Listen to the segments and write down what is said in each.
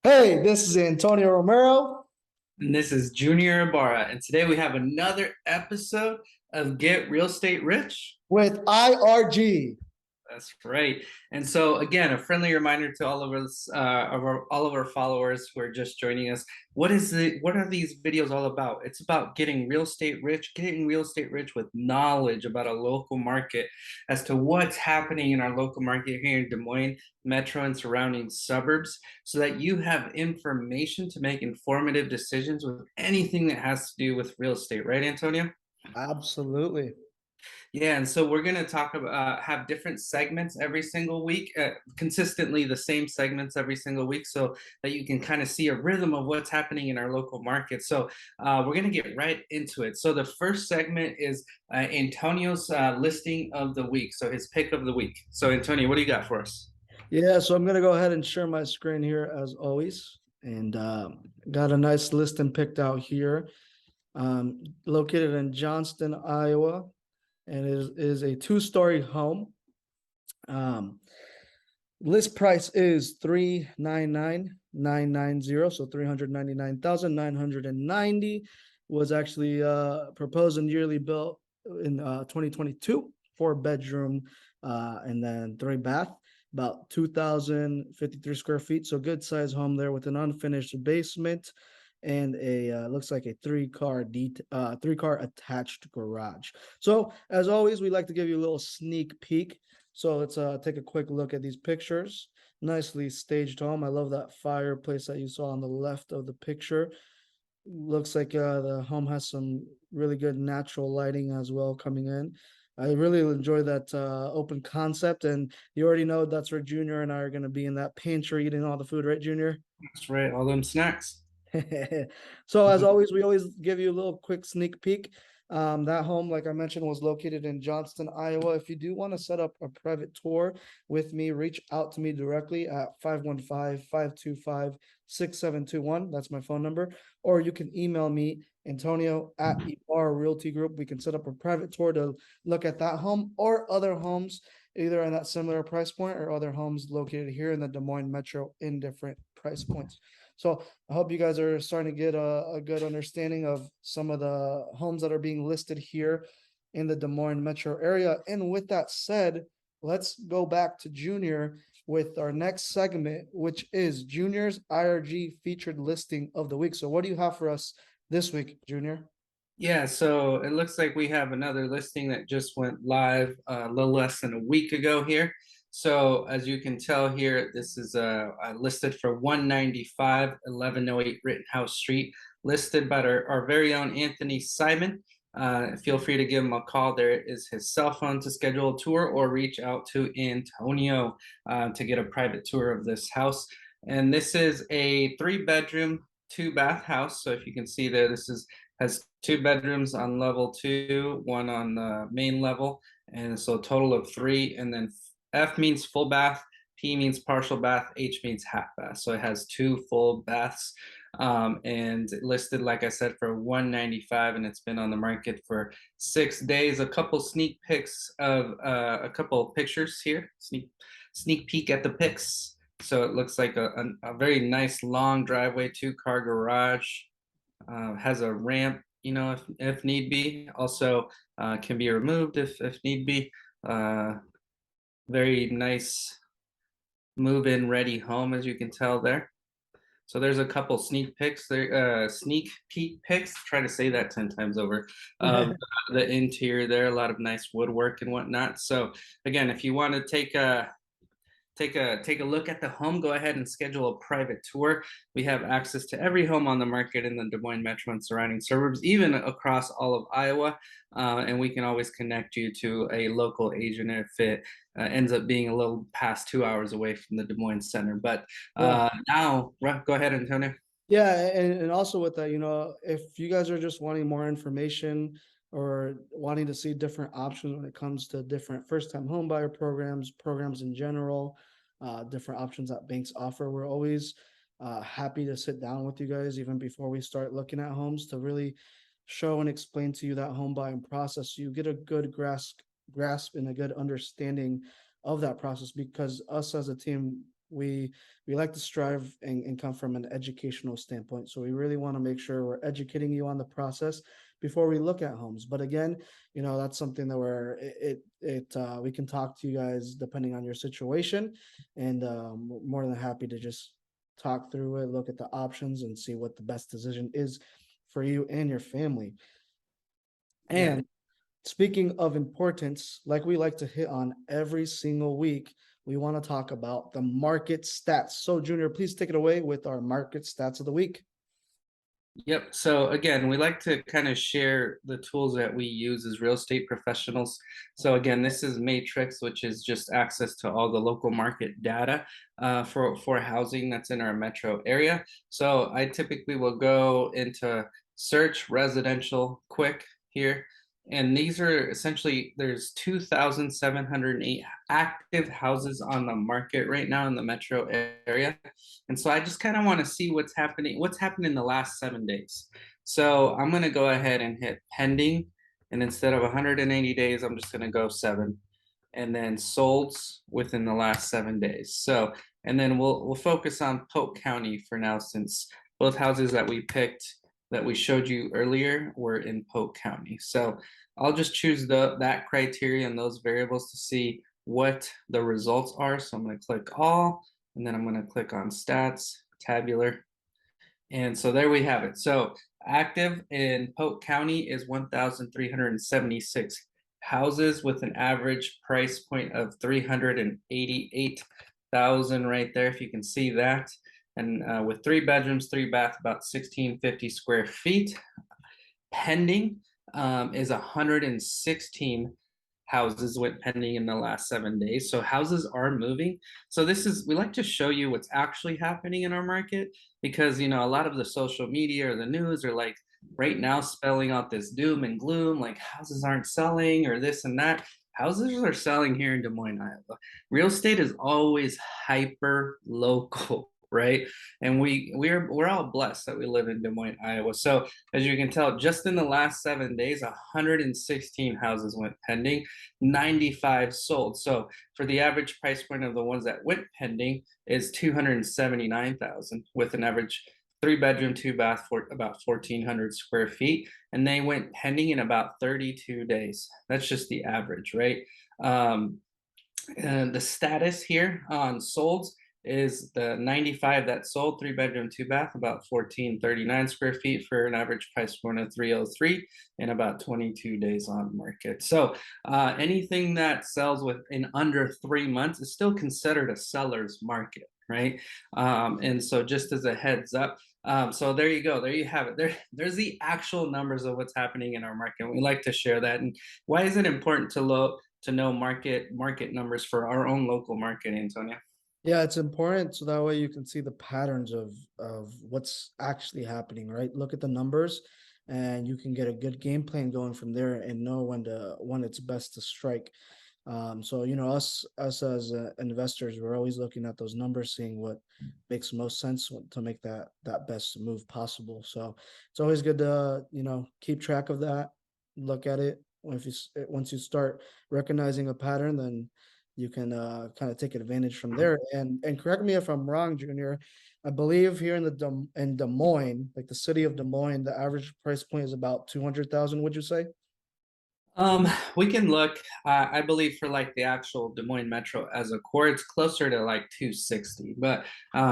Hey, this is Antonio Romero And this is Junior Ibarra. And today we have another episode of Get Real Estate Rich. with IRG. That's right. And so, again, a friendly reminder to all of us, all of our followers who are just joining us. What are these videos all about? It's about getting real estate rich with knowledge about a local market as to what's happening in our local market here in Des Moines metro and surrounding suburbs, so that you have information to make informative decisions with anything that has to do with real estate. Right, Antonio? Absolutely. Yeah, and so we're going to talk about have different segments every single week, consistently the same segments every single week, so that you can kind of see a rhythm of what's happening in our local market. So we're going to get right into it. So the first segment is Antonio's listing of the week, so his pick of the week. So Antonio, what do you got for us? Yeah, so I'm going to go ahead and share my screen here as always. And got a nice listing picked out here. Located in Johnston, Iowa. And it is a two-story home. Um, List price is 399,990, so 399,990 was actually proposed and yearly built in 2022, 4 bedroom and then 3 bath, about 2,053 square feet. So good size home there with an unfinished basement and a looks like a three car attached garage. So as always, we like to give you a little sneak peek. So let's take a quick look at these pictures. Nicely staged home. I love that fireplace that you saw on the left of the picture. Looks like the home has some really good natural lighting as well coming in. I really enjoy that open concept, and you already know that's where Junior and I are going to be in that pantry eating all the food, right, Junior? That's right, all them snacks. So as always, we always give you a little quick sneak peek. That home, like I mentioned, was located in Johnston, Iowa. If you do want to set up a private tour with me, reach out to me directly at 515-525-6721. That's my phone number. Or you can email me, Antonio at Ibarra Realty Group. We can set up a private tour to look at that home or other homes, either in that similar price point or other homes located here in the Des Moines Metro in different price points. So I hope you guys are starting to get a good understanding of some of the homes that are being listed here in the Des Moines metro area. And with that said, let's go back to Junior with our next segment, which is Junior's IRG featured listing of the week. So what do you have for us this week, Junior? Yeah, so it looks like we have another listing that just went live a little less than a week ago here. So as you can tell here, this is listed for 195 1108 Rittenhouse Street, listed by our very own Anthony Simon. Feel free to give him a call. There is his cell phone to schedule a tour, or reach out to Antonio to get a private tour of this house. And this is a 3 bedroom, 2 bath house. So if you can see there, this is has 2 bedrooms on level two, one on the main level, and so a total of three. And then F means full bath, P means partial bath, H means half bath. So it has two full baths, and listed, like I said, for 195, and it's been on the market for 6 days. A couple sneak pics of a couple pictures here. Sneak peek at the pics. So it looks like a very nice long driveway, 2 car garage, has a ramp, if need be. Also, can be removed if need be. Very nice move-in ready home, as you can tell there. So there's a couple sneak peeks there, sneak peek pics. Try to say that 10 times over. Of the interior there, a lot of nice woodwork and whatnot. So again, if you want to take a look at the home, go ahead and schedule a private tour. We have access to every home on the market in the Des Moines metro and surrounding suburbs, even across all of Iowa. And we can always connect you to a local agent if it ends up being a little past 2 hours away from the Des Moines center. But Yeah. now, go ahead, Antonio. Yeah, and also with that, if you guys are just wanting more information or wanting to see different options when it comes to different first-time homebuyer programs in general, different options that banks offer, we're always happy to sit down with you guys even before we start looking at homes to really show and explain to you that home buying process, so you get a good grasp and a good understanding of that process. Because us as a team, we like to strive and come from an educational standpoint. So we really want to make sure we're educating you on the process before we look at homes. But again, that's something that we can talk to you guys depending on your situation, and more than happy to just talk through it, look at the options, and see what the best decision is for you and your family. Yeah. And speaking of importance, like we like to hit on every single week, we want to talk about the market stats. So, Junior, please take it away with our market stats of the week. Yep. So again, we like to kind of share the tools that we use as real estate professionals. So again, this is Matrix, which is just access to all the local market data for housing that's in our metro area. So I typically will go into search residential quick here. And these are essentially, there's 2,708 active houses on the market right now in the metro area. And so I just kind of want to see what's happened in the last 7 days. So I'm going to go ahead and hit pending. And instead of 180 days, I'm just going to go 7. And then solds within the last 7 days. So, and then we'll focus on Polk County for now, since both houses that we picked that we showed you earlier were in Polk County. So I'll just choose that criteria and those variables to see what the results are. So I'm going to click all, and then I'm going to click on stats, tabular. And so there we have it. So active in Polk County is 1,376 houses with an average price point of 388,000 right there, if you can see that. And with 3 bedrooms, 3 bath, about 1,650 square feet. Pending is 116 houses went pending in the last 7 days. So houses are moving. So we like to show you what's actually happening in our market, because a lot of the social media or the news are like right now spelling out this doom and gloom, like houses aren't selling or this and that. Houses are selling here in Des Moines, Iowa. Real estate is always hyper local, right? And we're all blessed that we live in Des Moines, Iowa. So as you can tell, just in the last 7 days, 116 houses went pending, 95 sold. So for the average price point of the ones that went pending is 279,000, with an average 3 bedroom, 2 bath for about 1,400 square feet, and they went pending in about 32 days. That's just the average, right? And the status here on solds is the 95 that sold, 3 bedroom, 2 bath, about 1,439 square feet for an average price point of 303 in about 22 days on market. So anything that sells within under 3 months is still considered a seller's market, right? And so just as a heads up, so there you go. There you have it. There's the actual numbers of what's happening in our market. We like to share that. And why is it important to know market numbers for our own local market, Antonio? Yeah, it's important so that way you can see the patterns of what's actually happening, right? Look at the numbers, and you can get a good game plan going from there and know when it's best to strike. So us as investors, we're always looking at those numbers, seeing what makes most sense to make that best move possible. So it's always good to keep track of that, look at it. Once you start recognizing a pattern, then you can kind of take advantage from there. And correct me if I'm wrong, Junior. I believe here in Des Moines, like the city of Des Moines, the average price point is about 200,000. Would you say? Um, we can look. I believe for like the actual Des Moines Metro as a core, it's closer to like 260. But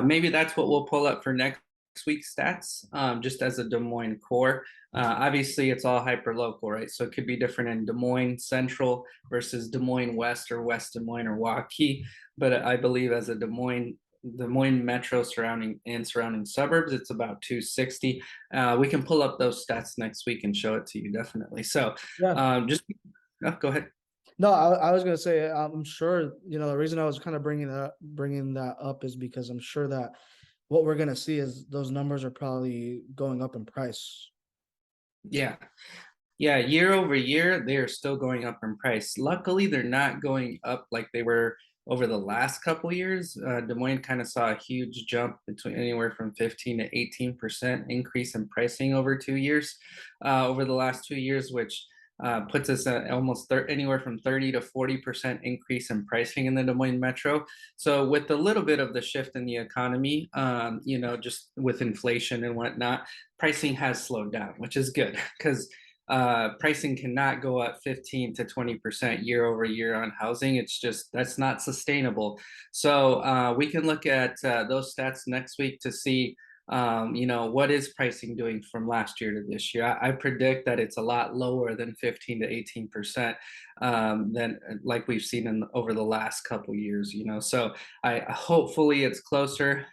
maybe that's what we'll pull up for next week's stats, just as a Des Moines core. Obviously, it's all hyper local, right? So it could be different in Des Moines Central versus Des Moines West or West Des Moines or Waukee. But I believe as a Des Moines Metro surrounding suburbs, it's about 260. We can pull up those stats next week and show it to you, definitely. So Yeah. just go ahead. No, I was gonna say I'm sure the reason I was kind of bringing that up is because I'm sure that what we're gonna see is those numbers are probably going up in price. Yeah. Yeah, year over year, they are still going up in price. Luckily, they're not going up like they were over the last couple years. Des Moines kind of saw a huge jump between anywhere from 15 to 18% increase in pricing over 2 years, over the last 2 years, which puts us at almost anywhere from 30 to 40% increase in pricing in the Des Moines metro. So with a little bit of the shift in the economy, just with inflation and whatnot, pricing has slowed down, which is good because pricing cannot go up 15 to 20% year over year on housing. It's just that's not sustainable. So we can look at those stats next week to see what is pricing doing from last year to this year. I predict that it's a lot lower than 15 to 18% than like we've seen over the last couple years. So I hopefully it's closer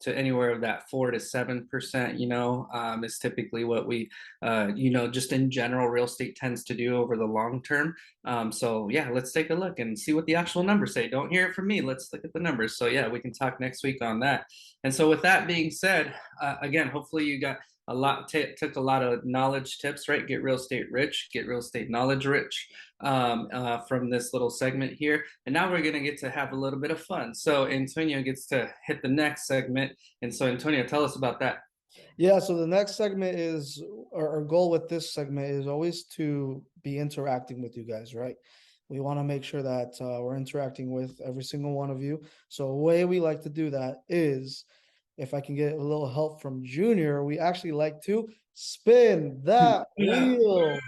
to anywhere of that 4 to 7%, is typically what we, just in general, real estate tends to do over the long term. So yeah, let's take a look and see what the actual numbers say. Don't hear it from me. Let's look at the numbers. So yeah, we can talk next week on that. And so with that being said, again, hopefully you got took a lot of knowledge tips, right? Get real estate rich, get real estate knowledge rich from this little segment here. And now we're going to get to have a little bit of fun. So Antonio gets to hit the next segment. And so Antonio, tell us about that. Yeah, so the next segment is our goal with this segment is always to be interacting with you guys, right? We want to make sure that we're interacting with every single one of you. So a way we like to do that is if I can get a little help from Junior, we actually like to spin that wheel.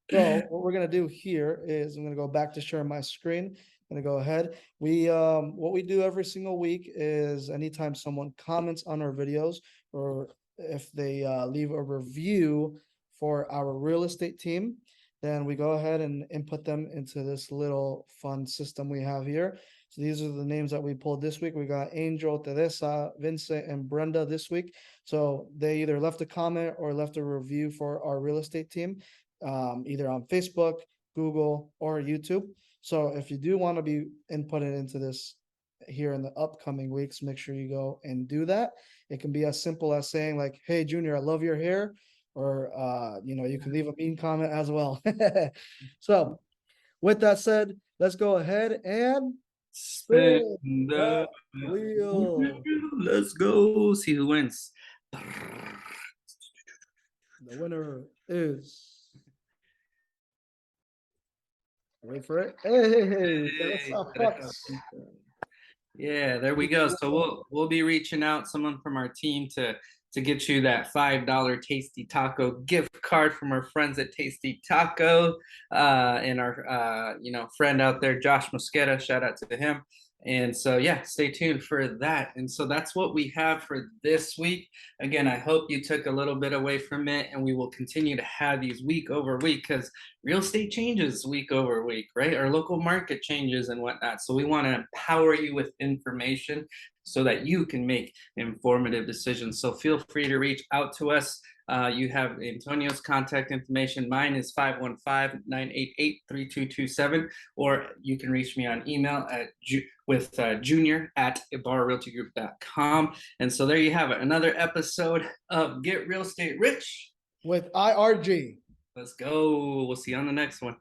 So what we're gonna do here is I'm gonna go back to sharing my screen. I'm gonna go ahead. What we do every single week is anytime someone comments on our videos or if they leave a review for our real estate team, then we go ahead and input them into this little fun system we have here. So these are the names that we pulled this week. We got Angel, Teresa, Vincent, and Brenda this week. So they either left a comment or left a review for our real estate team, either on Facebook, Google, or YouTube. So if you do want to be inputted into this here in the upcoming weeks, make sure you go and do that. It can be as simple as saying like, "Hey, Junior, I love your hair," or you can leave a mean comment as well. So with that said, let's go ahead and Spin spin the that wheel. Let's go. See who wins. The winner is. Wait for it. Hey, Teresa Fox. Yeah, there we go. So we'll be reaching out someone from our team to get you that $5 Tasty Taco gift card from our friends at Tasty Taco, and our friend out there, Josh Mosqueda. Shout out to him. And so yeah, stay tuned for that. And so that's what we have for this week. Again, I hope you took a little bit away from it, and we will continue to have these week over week because real estate changes week over week, right? Our local market changes and whatnot. So we want to empower you with information so that you can make informative decisions. So feel free to reach out to us. You have Antonio's contact information. Mine is 515-988-3227, or you can reach me on email at junior@ibarrealtygroup.com. And so there you have it. Another episode of Get Real Estate Rich with IRG. Let's go. We'll see you on the next one.